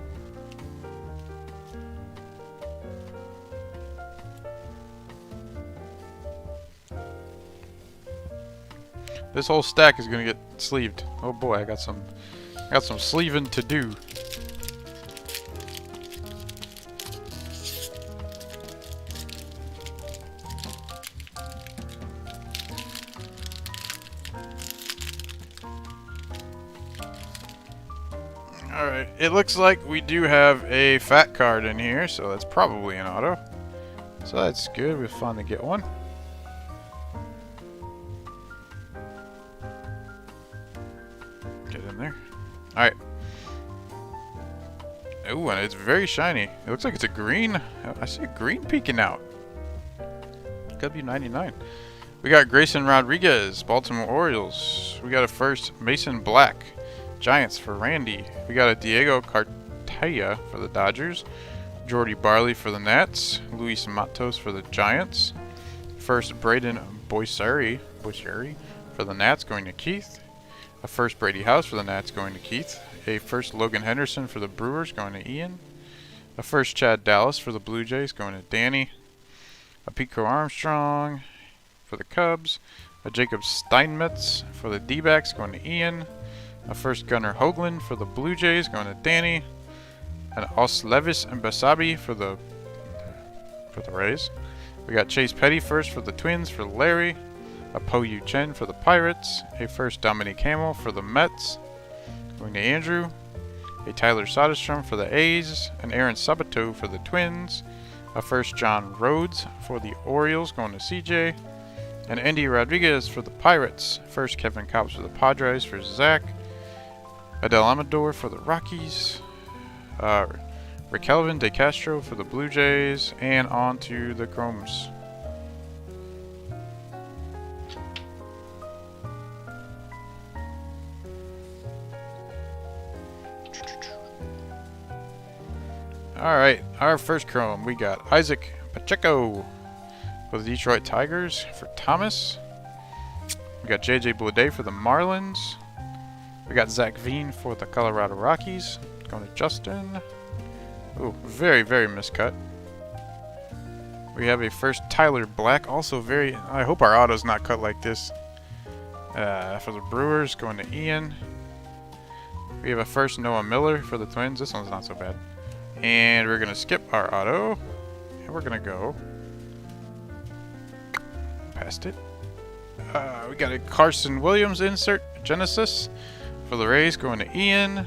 This whole stack is gonna get sleeved. Oh boy, I got some sleeving to do. Alright, it looks like we do have a fat card in here, so that's probably an auto. So that's good, we're fun to get one. Get in there. Alright. Ooh, and it's very shiny. It looks like it's a green. I see a green peeking out. W99. We got Grayson Rodriguez, Baltimore Orioles. We got a first Mason Black, Giants for Randy. We got a Diego Cartaya for the Dodgers. Jordy Barley for the Nats. Luis Matos for the Giants. First Braden Boisari for the Nats going to Keith. A first Brady House for the Nats going to Keith. A first Logan Henderson for the Brewers going to Ian. A first Chad Dallas for the Blue Jays going to Danny. A Pico Armstrong for the Cubs. A Jacob Steinmetz for the D-backs, going to Ian. A first Gunnar Hoagland for the Blue Jays, going to Danny. An Oslevis and Basabi for the Rays. We got Chase Petty first for the Twins for Larry. A Po Yu Chen for the Pirates. A first Dominic Hamill for the Mets, going to Andrew. A Tyler Soderstrom for the A's. An Aaron Sabato for the Twins. A first John Rhodes for the Orioles, going to CJ. An Andy Rodriguez for the Pirates. First Kevin Cobbs for the Padres for Zach. Adel Amador for the Rockies. Raquelvin De Castro for the Blue Jays. And on to the Chromes. Alright, our first Chrome, we got Isaac Pacheco for the Detroit Tigers for Thomas. We got JJ Bleday for the Marlins. We got Zach Veen for the Colorado Rockies, going to Justin. Ooh, very, very miscut. We have a first Tyler Black, also very, I hope our auto's not cut like this. For the Brewers, going to Ian. We have a first Noah Miller for the Twins, this one's not so bad. And we're going to skip our auto, and we're going to go past it. We got a Carson Williams insert, Genesis, for the Rays, going to Ian.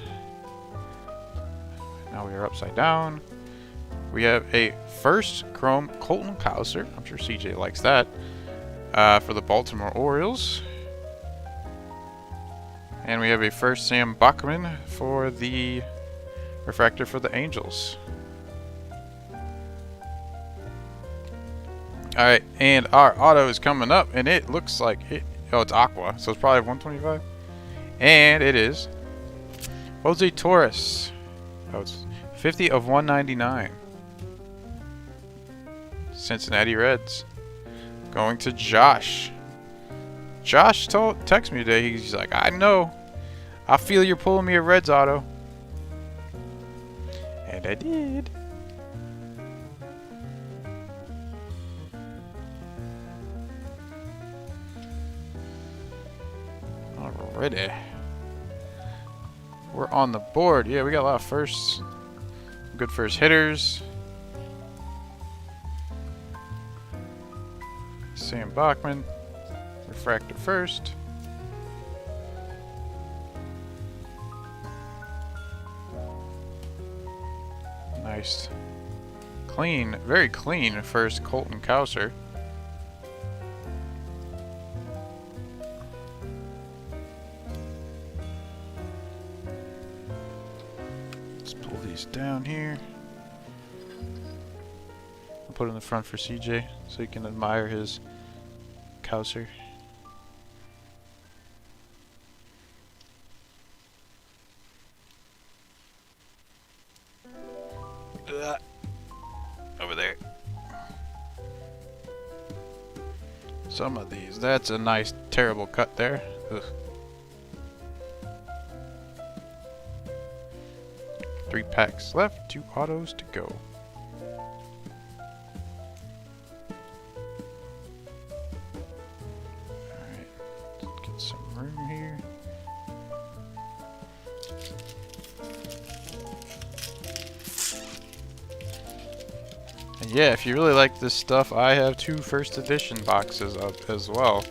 Now we are upside down. We have a first Chrome Colton Cowser, I'm sure CJ likes that, for the Baltimore Orioles. And we have a first Sam Bachman for the Refractor for the Angels. Alright, and our auto is coming up, and it looks like it. Oh, it's Aqua, so it's probably 125. And it is Jose Torres. Oh, it's 50 of 199. Cincinnati Reds. Going to Josh. Josh texted me today. He's like, I know. I feel you're pulling me a Reds auto. And I did. Alrighty. We're on the board. Yeah, we got a lot of firsts. Good first hitters. Sam Bachman. Refractor first. Nice. Clean, very clean first Colton Cowser. Let's pull these down here. I'll put it in the front for CJ so you can admire his Cowser. Over there. Some of these. That's a nice, terrible cut there. Ugh. 3 packs left, 2 autos to go. Alright, let's get some room here. And yeah, if you really like this stuff, I have 2 first edition boxes up as well.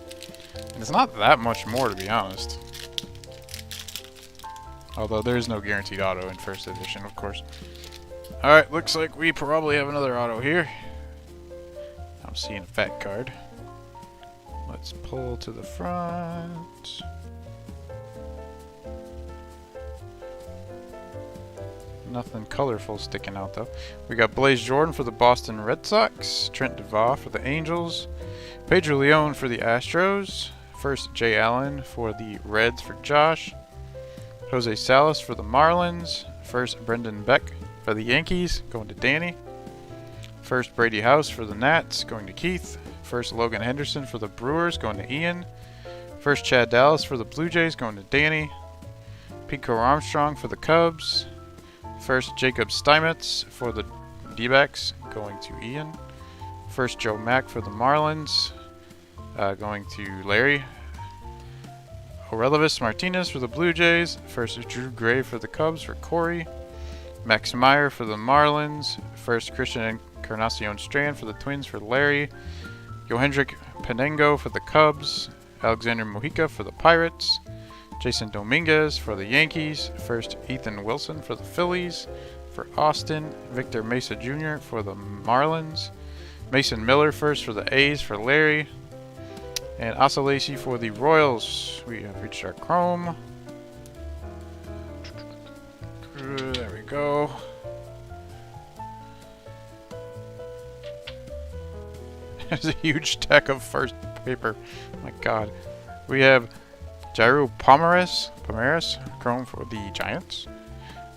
And it's not that much more, to be honest. Although there is no guaranteed auto in first edition, of course. Alright, looks like we probably have another auto here. I'm seeing a fat card. Let's pull to the front. Nothing colorful sticking out though. We got Blaze Jordan for the Boston Red Sox, Trent Duval for the Angels, Pedro Leon for the Astros, first Jay Allen for the Reds for Josh, Jose Salas for the Marlins, first Brendan Beck for the Yankees, going to Danny, first Brady House for the Nats, going to Keith, first Logan Henderson for the Brewers, going to Ian, first Chad Dallas for the Blue Jays, going to Danny, Pico Armstrong for the Cubs, first Jacob Steinmetz for the D-backs, going to Ian. First Joe Mack for the Marlins. Going to Larry. Aurelius Martinez for the Blue Jays. First Drew Gray for the Cubs for Corey. Max Meyer for the Marlins. First Christian Encarnacion Strand for the Twins for Larry. Yohendrick Penengo for the Cubs. Alexander Mojica for the Pirates. Jason Dominguez for the Yankees. First Ethan Wilson for the Phillies. For Austin, Victor Mesa Jr. for the Marlins. Mason Miller first for the A's for Larry. And Asa Lacy for the Royals. We have reached our Chrome. There we go. There's a huge stack of first paper. My God. We have Jairo Pomares Chrome for the Giants.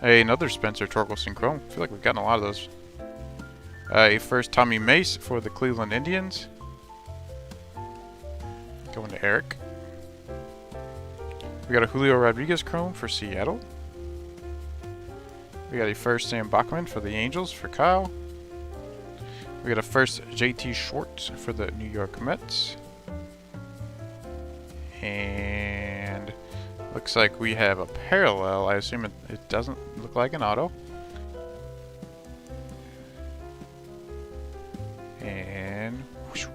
Another Spencer Torkelson Chrome. I feel like we've gotten a lot of those. A first Tommy Mace for the Cleveland Indians. Going to Eric. We got a Julio Rodriguez Chrome for Seattle. We got a first Sam Bachman for the Angels for Kyle. We got a first JT Schwartz for the New York Mets. And looks like we have a parallel. I assume it doesn't look like an auto. And whoosh.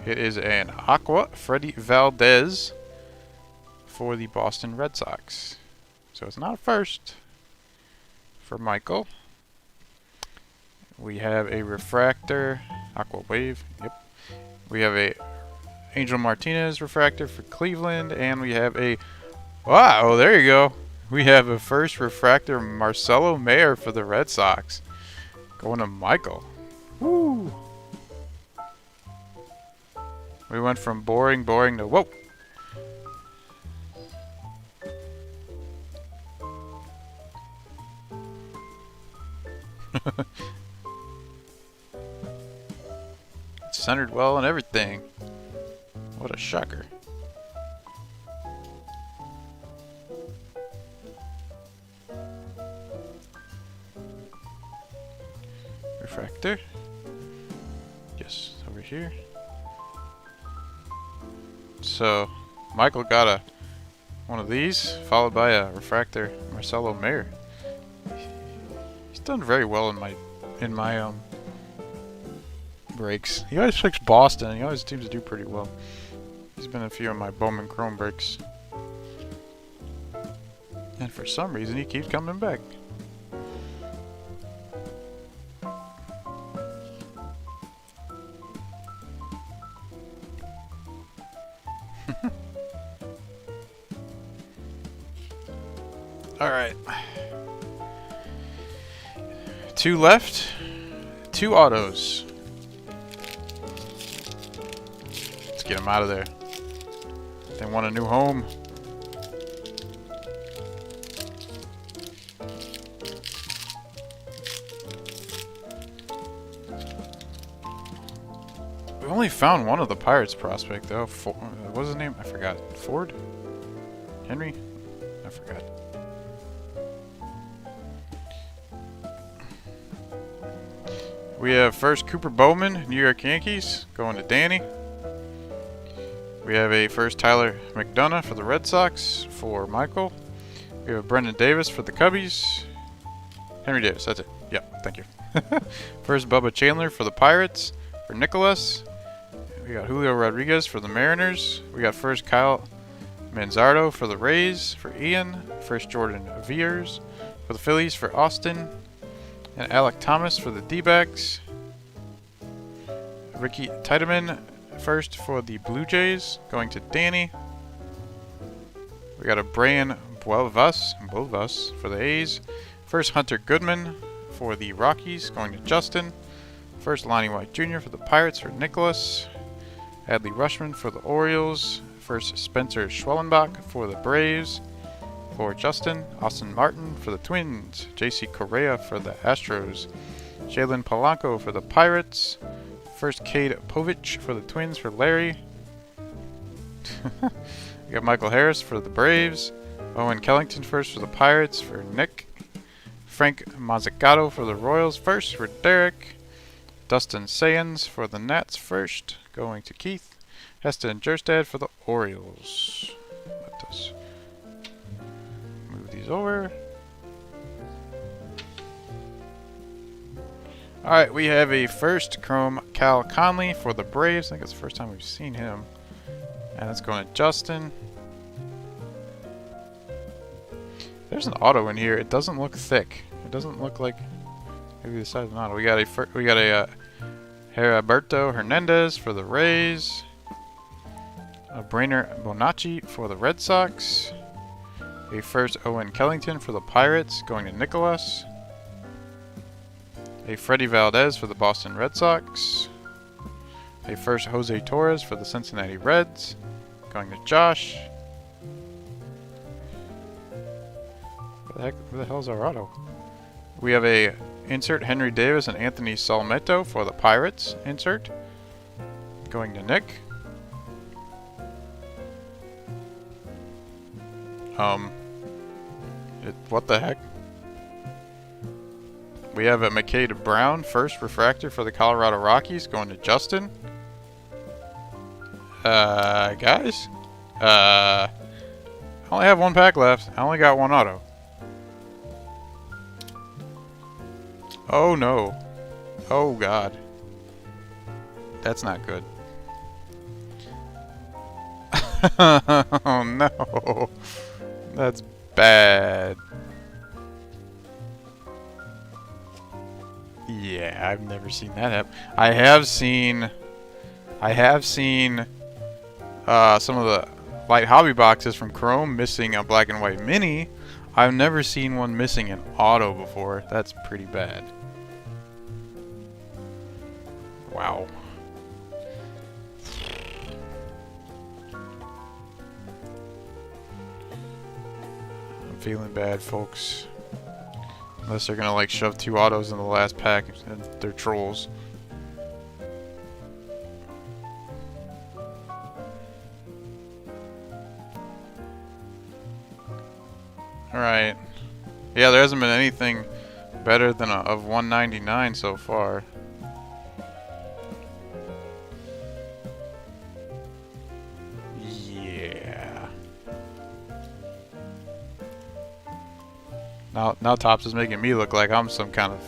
It is an Aqua Freddie Valdez for the Boston Red Sox. So it's not a first for Michael. We have a refractor, Aqua Wave. Yep. We have a Angel Martinez refractor for Cleveland, and we have a wow. There you go. We have a first refractor, Marcelo Mayer for the Red Sox. Going to Michael. Woo! We went from boring to whoa. It's centered well and everything. What a shocker. Refractor. Yes, over here. So, Michael got one of these, followed by a refractor, Marcelo Mayer. He's done very well in my breaks. He always picks Boston, and he always seems to do pretty well. He's been in a few of my Bowman Chrome breaks. And for some reason, he keeps coming back. Alright. 2 left. 2 autos. Let's get them out of there. They want a new home. We only found one of the Pirates prospect though. What was his name? I forgot. Ford? Henry? I forgot. We have first Cooper Bowman, New York Yankees, going to Danny. We have a first Tyler McDonough for the Red Sox for Michael. We have Brendan Davis for the Cubbies. Henry Davis, that's it. Yep, thank you. First Bubba Chandler for the Pirates for Nicholas. We got Julio Rodriguez for the Mariners. We got first Kyle Manzardo for the Rays for Ian. First Jordan Veers for the Phillies for Austin. And Alec Thomas for the D-backs. Ricky Tiedemann first for the Blue Jays, going to Danny. We got a Brian Buelvas for the A's. First Hunter Goodman for the Rockies, going to Justin. First Lonnie White Jr. for the Pirates for Nicholas. Adley Rushman for the Orioles. First Spencer Schwellenbach for the Braves for Justin. Austin Martin for the Twins. JC Correa for the Astros. Jalen Polanco for the Pirates. First Cade Povich for the Twins for Larry. We got Michael Harris for the Braves. Owen Kellington first for the Pirates for Nick. Frank Mazzucato for the Royals first for Derek. Dustin Sayens for the Nats first, going to Keith. Heston Jerstad for the Orioles. Let us move these over. Alright, we have a first chrome Cal Conley for the Braves. I think it's the first time we've seen him. And it's going to Justin. There's an auto in here. It doesn't look thick. It doesn't look like maybe the size of an auto. We got a Heriberto Hernandez for the Rays. A Brainer Bonacci for the Red Sox. A first Owen Kellington for the Pirates, going to Nicholas. A Freddie Valdez for the Boston Red Sox. A first Jose Torres for the Cincinnati Reds, going to Josh. Where the hell's our auto? We have a insert Henry Davis and Anthony Salmetto for the Pirates insert, going to Nick. What the heck? We have a McKay Brown first refractor for the Colorado Rockies, going to Justin. Guys? I only have one pack left. I only got one auto. Oh no. Oh god. That's not good. Oh no. That's bad. Yeah, I've never seen that happen. I have seen some of the light hobby boxes from Chrome missing a black and white mini. I've never seen one missing an auto before. That's pretty bad. Wow. I'm feeling bad, folks. Unless they're gonna like shove two autos in the last pack and they're trolls. Alright. Yeah, there hasn't been anything better than of 199 so far. Yeah. Now Topps is making me look like I'm some kind of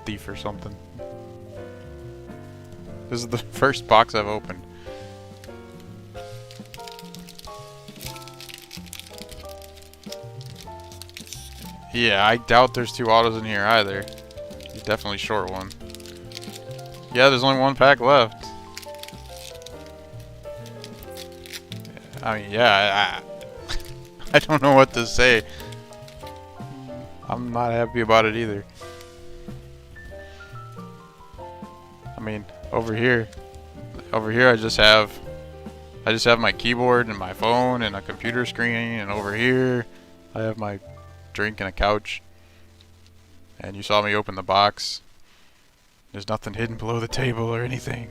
thief or something. This is the first box I've opened. Yeah, I doubt there's two autos in here either. He's definitely short one. Yeah, there's only one pack left. I mean, yeah, I don't know what to say. I'm not happy about it either. I mean, over here I just have my keyboard and my phone and a computer screen, and over here I have my drink and a couch. And you saw me open the box. There's nothing hidden below the table or anything.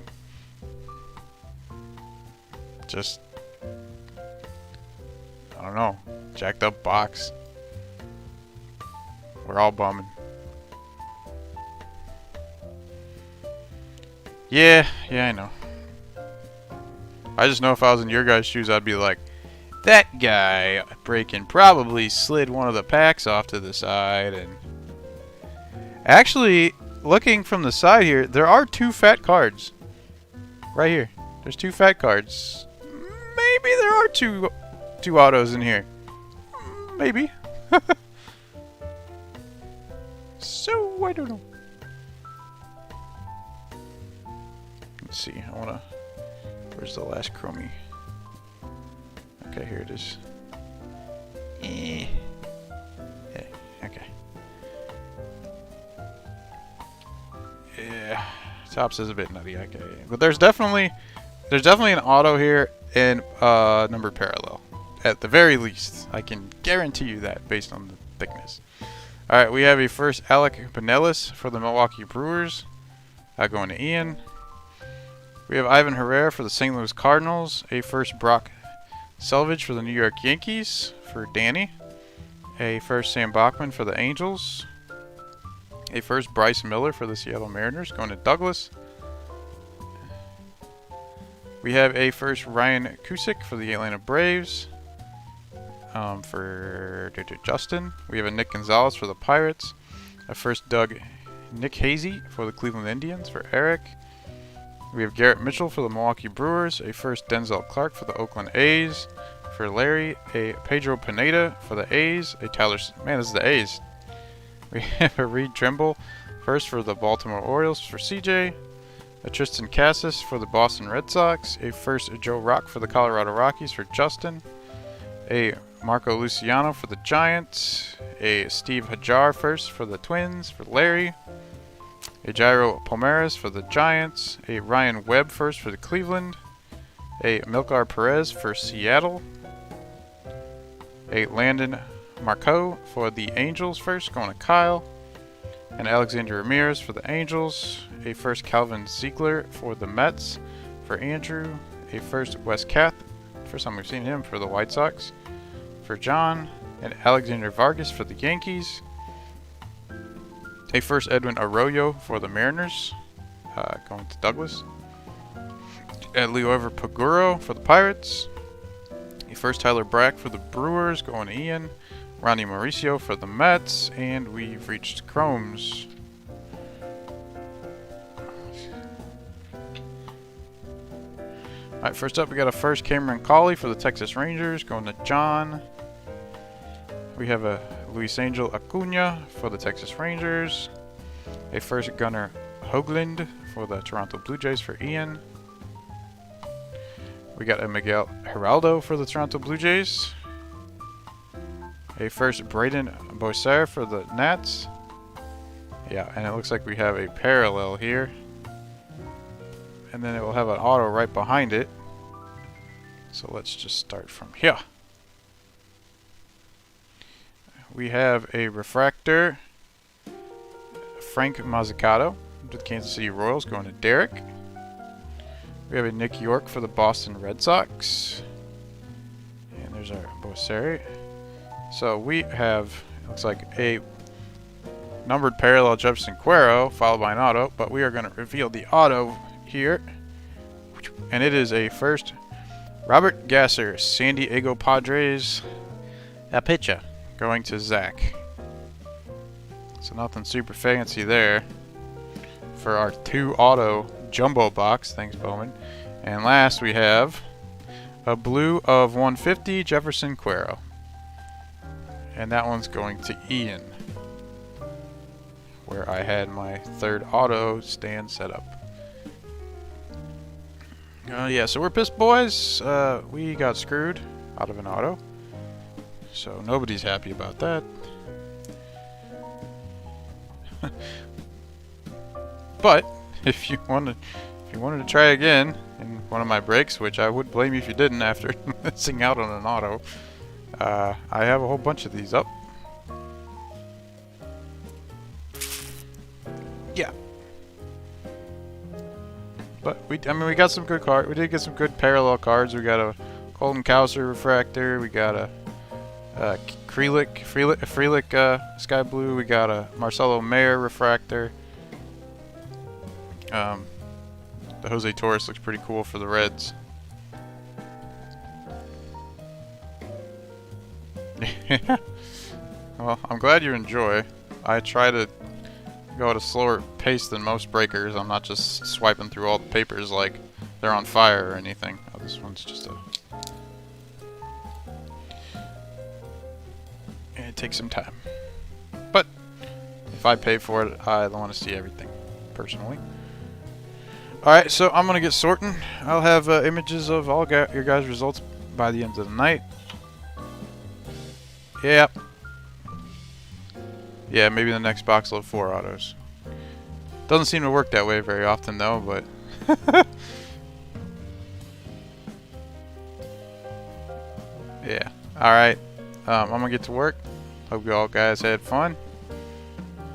Just, I don't know, jacked up box. We're all bumming. Yeah, I know. I just know if I was in your guys' shoes, I'd be like, that guy breaking probably slid one of the packs off to the side. And actually, looking from the side here, there are two fat cards. Right here. There's two fat cards. Maybe there are two autos in here. Maybe. So, I don't know. Let's see. Where's the last chromie? Okay, here it is. Yeah, okay. Yeah, Topps is a bit nutty. Okay, but there's definitely an auto here in number parallel. At the very least, I can guarantee you that based on the thickness. All right, we have a first Alec Pinellas for the Milwaukee Brewers. Going to Ian. We have Ivan Herrera for the St. Louis Cardinals. A first Brock Selvage for the New York Yankees for Danny. A first Sam Bachman for the Angels. A first Bryce Miller for the Seattle Mariners, going to Douglas. We have a first Ryan Cusick for the Atlanta Braves. For Justin. We have a Nick Gonzalez for the Pirates. A first Nick Hazy for the Cleveland Indians for Eric. We have Garrett Mitchell for the Milwaukee Brewers. A first Denzel Clark for the Oakland A's. For Larry, a Pedro Pineda for the A's. A Tyler... Man, this is the A's. We have a Reed Trimble first for the Baltimore Orioles for CJ. A Tristan Cassis for the Boston Red Sox. A first Joe Rock for the Colorado Rockies for Justin. A Marco Luciano for the Giants. A Steve Hajar first for the Twins for Larry. A Jairo Pomares for the Giants. A Ryan Webb first for the Cleveland. A Milkar Perez for Seattle. A Landon Marco for the Angels first, going to Kyle. And Alexander Ramirez for the Angels. A first Calvin Ziegler for the Mets for Andrew. A first Wes Kath, first time we've seen him, for the White Sox for John. And Alexander Vargas for the Yankees. A first Edwin Arroyo for the Mariners, going to Douglas. And Leo Paguro for the Pirates. A first Tyler Brack for the Brewers, going to Ian. Ronnie Mauricio for the Mets, and we've reached Chromes. Alright, first up we got a first Cameron Cawley for the Texas Rangers, going to John. We have a Luis Angel Acuna for the Texas Rangers. A first Gunnar Hoagland for the Toronto Blue Jays for Ian. We got a Miguel Geraldo for the Toronto Blue Jays. A first Braden Boisser for the Nats. Yeah, and it looks like we have a parallel here. And then it will have an auto right behind it. So let's just start from here. We have a refractor, Frank Mazzucato to the Kansas City Royals, going to Derek. We have a Nick York for the Boston Red Sox. And there's our Boisser. So we have, it looks like, a numbered parallel Jefferson Cuero, followed by an auto, but we are going to reveal the auto here. And it is a first Robert Gasser, San Diego Padres, a pitcher, going to Zach. So nothing super fancy there for our 2 auto jumbo box. Thanks, Bowman. And last we have a blue of 150 Jefferson Cuero. And that one's going to Ian, where I had my 3rd auto stand set up. Yeah, so we're pissed, boys. We got screwed out of an auto. So nobody's happy about that. But if you wanted to try again in one of my breaks, which I would blame you if you didn't after missing out on an auto, I have a whole bunch of these up. Yeah. But we got some good cards. We did get some good parallel cards. We got a Colton Cowser refractor. We got a Frelick Sky Blue. We got a Marcelo Mayer refractor. The Jose Torres looks pretty cool for the Reds. Well, I'm glad you enjoy. I try to go at a slower pace than most breakers. I'm not just swiping through all the papers like they're on fire or anything. Oh, this one's just a... And it takes some time. But if I pay for it, I want to see everything, personally. Alright, so I'm going to get sorting. I'll have images of all your guys' results by the end of the night. Yeah. Yeah, maybe the next box will have 4 autos. Doesn't seem to work that way very often, though, but... yeah. Alright. I'm going to get to work. Hope you all guys had fun.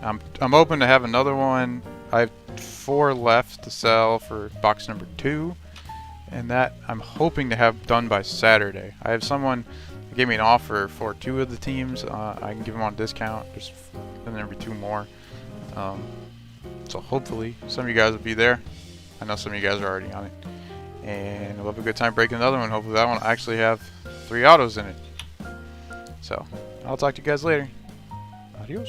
I'm hoping to have another one. I have 4 left to sell for box number 2. And that I'm hoping to have done by Saturday. I have someone who gave me an offer for 2 of the teams. I can give them on a discount. Then there'll be 2 more. So hopefully some of you guys will be there. I know some of you guys are already on it. And we'll have a good time breaking another one. Hopefully that one will actually have 3 autos in it. So, I'll talk to you guys later. Adios.